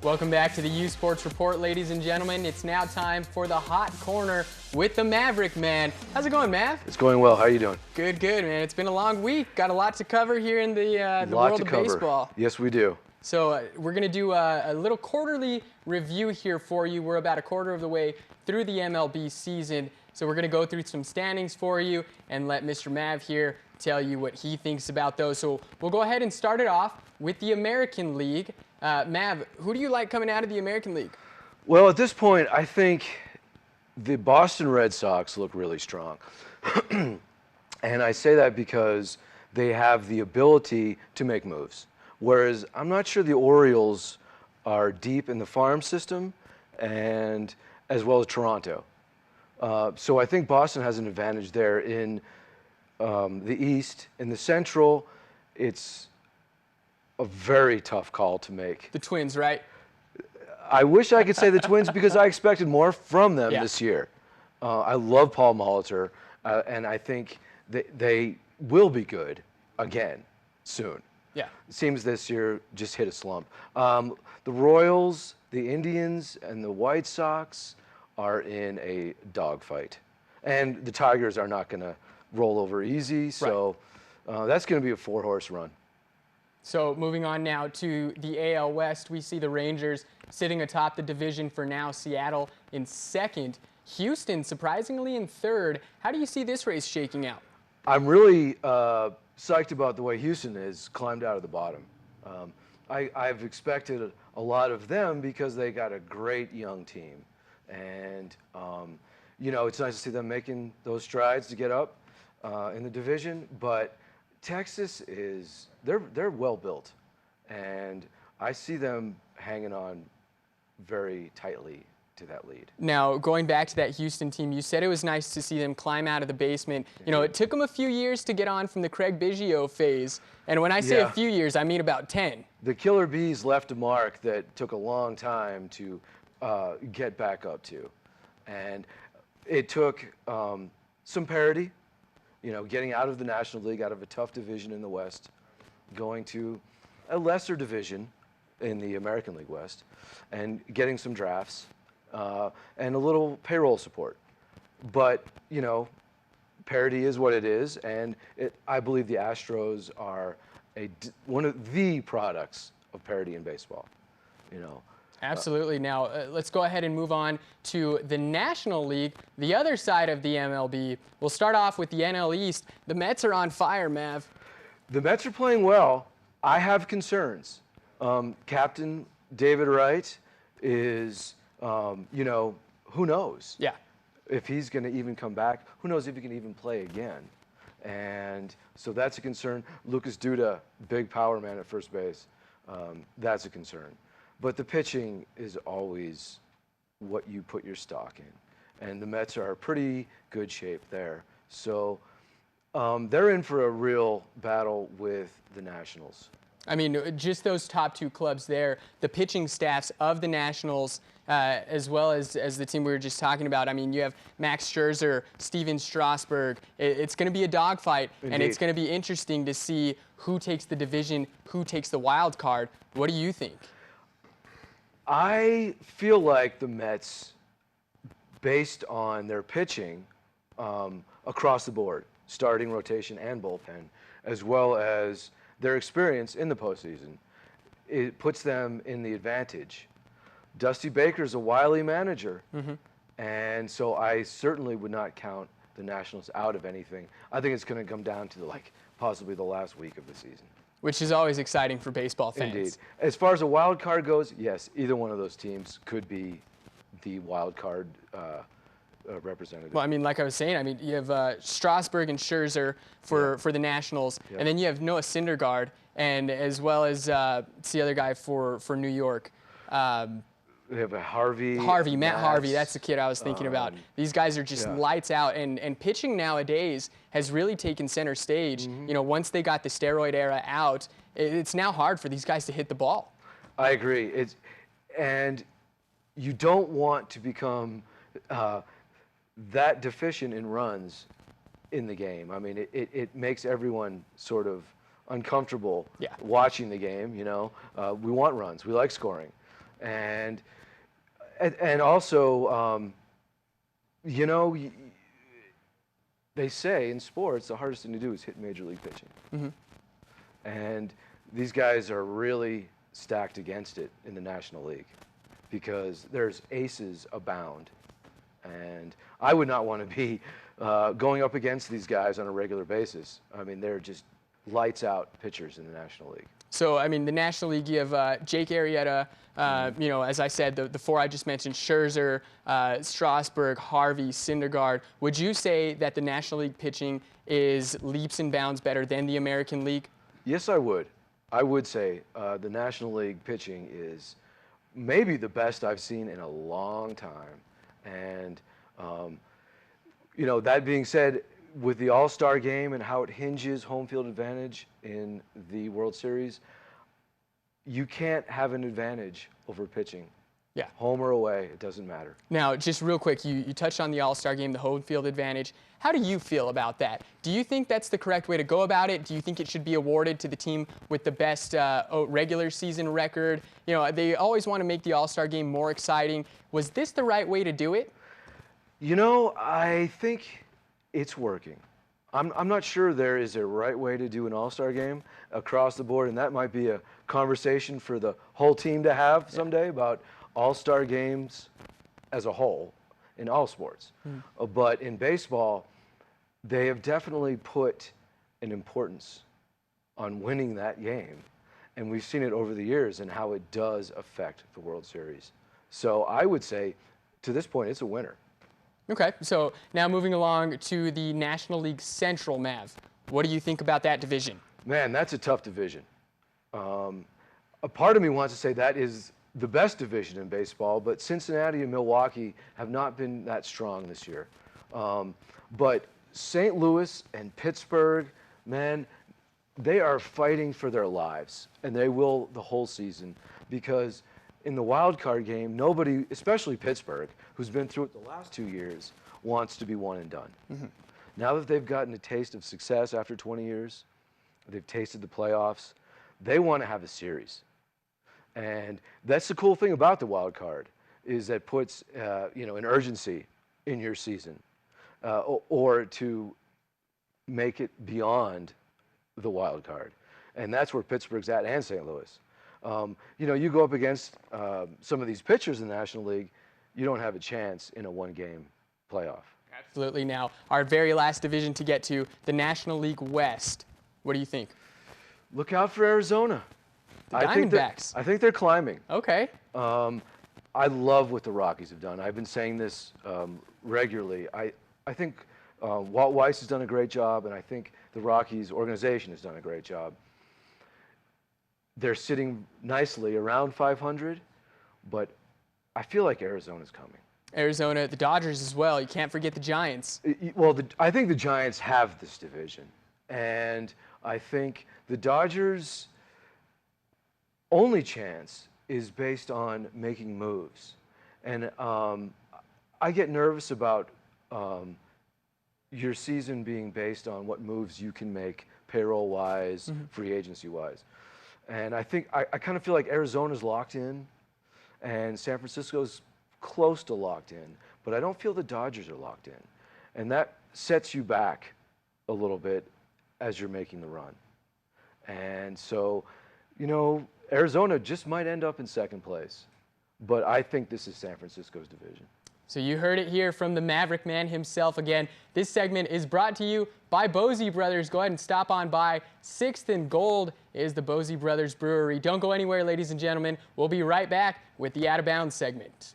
Welcome back to the U Sports Report, ladies and gentlemen. It's now time for the Hot Corner with the Maverick Man. How's it going, Mav? It's going well. How are you doing? Good, man. It's been a long week. Got a lot to cover here in the world of baseball. Yes, we do. So we're going to do a little quarterly review here for you. We're about a quarter of the way through the MLB season. So we're going to go through some standings for you and let Mr. Mav here tell you what he thinks about those. So we'll go ahead and start it off with the American League. Mav, who do you like coming out of the American League? Well, at this point, I think the Boston Red Sox look really strong. And I say that because they have the ability to make moves. Whereas I'm not sure the Orioles are deep in the farm system, and as well as Toronto. So I think Boston has an advantage there in the East. In the Central, it's a very tough call to make. The Twins, right? I wish I could say the Twins because I expected more from them this year. I love Paul Molitor, and I think they will be good again soon. Yeah. It seems this year just hit a slump. The Royals, the Indians, and the White Sox are in a dogfight. And the Tigers are not going to roll over easy, so that's going to be a four-horse run. So moving on now to the AL West, we see the Rangers sitting atop the division for now, Seattle in second, Houston surprisingly in third. How do you see this race shaking out? I'm really psyched about the way Houston has climbed out of the bottom. I've expected a lot of them because they got a great young team. And, you know, it's nice to see them making those strides to get up in the division, but Texas they're well built, and I see them hanging on very tightly to that lead. Now, going back to that Houston team, you said it was nice to see them climb out of the basement. You know, it took them a few years to get on from the Craig Biggio phase, and when I say a few years, I mean about 10. The Killer Bees left a mark that took a long time to get back up to, and it took some parity. You know, getting out of the National League, out of a tough division in the West, going to a lesser division in the American League West, and getting some drafts and a little payroll support. But, you know, parity is what it is, and I believe the Astros are one of the products of parity in baseball, you know. Absolutely. Now, let's go ahead and move on to the National League, the other side of the MLB. We'll start off with the NL East. The Mets are on fire, Mav. The Mets are playing well. I have concerns. Captain David Wright is, you know, who knows? Yeah. If he's going to even come back. Who knows if he can even play again? And so that's a concern. Lucas Duda, big power man at first base. That's a concern. But the pitching is always what you put your stock in. And the Mets are in pretty good shape there. So they're in for a real battle with the Nationals. I mean, just those top two clubs there, the pitching staffs of the Nationals, as well as the team we were just talking about. I mean, you have Max Scherzer, Steven Strasburg. It's going to be a dogfight, and it's going to be interesting to see who takes the division, who takes the wild card. What do you think? I feel like the Mets, based on their pitching across the board, starting rotation and bullpen, as well as their experience in the postseason, it puts them in the advantage. Dusty Baker's a wily manager, and so I certainly would not count the Nationals out of anything. I think it's going to come down to possibly the last week of the season. Which is always exciting for baseball fans. Indeed. As far as a wild card goes, yes, either one of those teams could be the wild card representative. Well, I mean, like I was saying, I mean, you have Strasburg and Scherzer for the Nationals, and then you have Noah Syndergaard, and as well as it's the other guy for New York. They have a Harvey. Matt Harvey, that's the kid I was thinking about. These guys are just lights out, and pitching nowadays has really taken center stage. You know, once they got the steroid era out, it's now hard for these guys to hit the ball. I agree. And you don't want to become that deficient in runs in the game. I mean, it makes everyone sort of uncomfortable watching the game, you know. We want runs. We like scoring. And also, you know, they say in sports the hardest thing to do is hit major league pitching. And these guys are really stacked against it in the National League because there's aces abound. And I would not want to be going up against these guys on a regular basis. I mean, they're just lights out pitchers in the National League. So, I mean, the National League, you have Jake Arrieta, you know, as I said, the four I just mentioned, Scherzer, Strasburg, Harvey, Syndergaard. Would you say that the National League pitching is leaps and bounds better than the American League? Yes, I would. I would say the National League pitching is maybe the best I've seen in a long time. And, you know, that being said, with the All-Star game and how it hinges home field advantage in the World Series, you can't have an advantage over pitching. Yeah. Home or away, it doesn't matter. Now, just real quick, you touched on the All-Star game, the home field advantage. How do you feel about that? Do you think that's the correct way to go about it? Do you think it should be awarded to the team with the best regular season record? You know, they always want to make the All-Star game more exciting. Was this the right way to do it? You know, I think it's working. I'm not sure there is a right way to do an All-Star game across the board, and that might be a conversation for the whole team to have someday about All-Star games as a whole in all sports. But in baseball, they have definitely put an importance on winning that game, and we've seen it over the years and how it does affect the World Series. So I would say, to this point, it's a winner. Okay, so now moving along to the National League Central, Mav. What do you think about that division? Man, that's a tough division. A part of me wants to say that is the best division in baseball, but Cincinnati and Milwaukee have not been that strong this year. But St. Louis and Pittsburgh, man, they are fighting for their lives, and they will the whole season, because in the wild card game, nobody, especially Pittsburgh, who's been through it the last 2 years, wants to be one and done. Now that they've gotten a taste of success after 20 years, they've tasted the playoffs, they want to have a series. And that's the cool thing about the wild card, is that puts you know, an urgency in your season, or to make it beyond the wild card. And that's where Pittsburgh's at, and St. Louis. You know, you go up against some of these pitchers in the National League, you don't have a chance in a one-game playoff. Absolutely. Now, our very last division to get to, the National League West. What do you think? Look out for Arizona. The Diamondbacks. I think they're climbing. Okay. I love what the Rockies have done. I've been saying this regularly. I think Walt Weiss has done a great job, and I think the Rockies organization has done a great job. They're sitting nicely around 500, but I feel like Arizona's coming. Arizona, the Dodgers as well. You can't forget the Giants. Well, I think the Giants have this division, and I think the Dodgers' only chance is based on making moves. And I get nervous about your season being based on what moves you can make payroll-wise, free agency-wise. And I think I kind of feel like Arizona's locked in, and San Francisco's close to locked in, but I don't feel the Dodgers are locked in. And that sets you back a little bit as you're making the run. And so, you know, Arizona just might end up in second place, but I think this is San Francisco's division. So you heard it here from the Maverick Man himself. Again, this segment is brought to you by Bosey Brothers. Go ahead and stop on by. 6th and Gold is the Bosey Brothers Brewery. Don't go anywhere, ladies and gentlemen. We'll be right back with the Out of Bounds segment.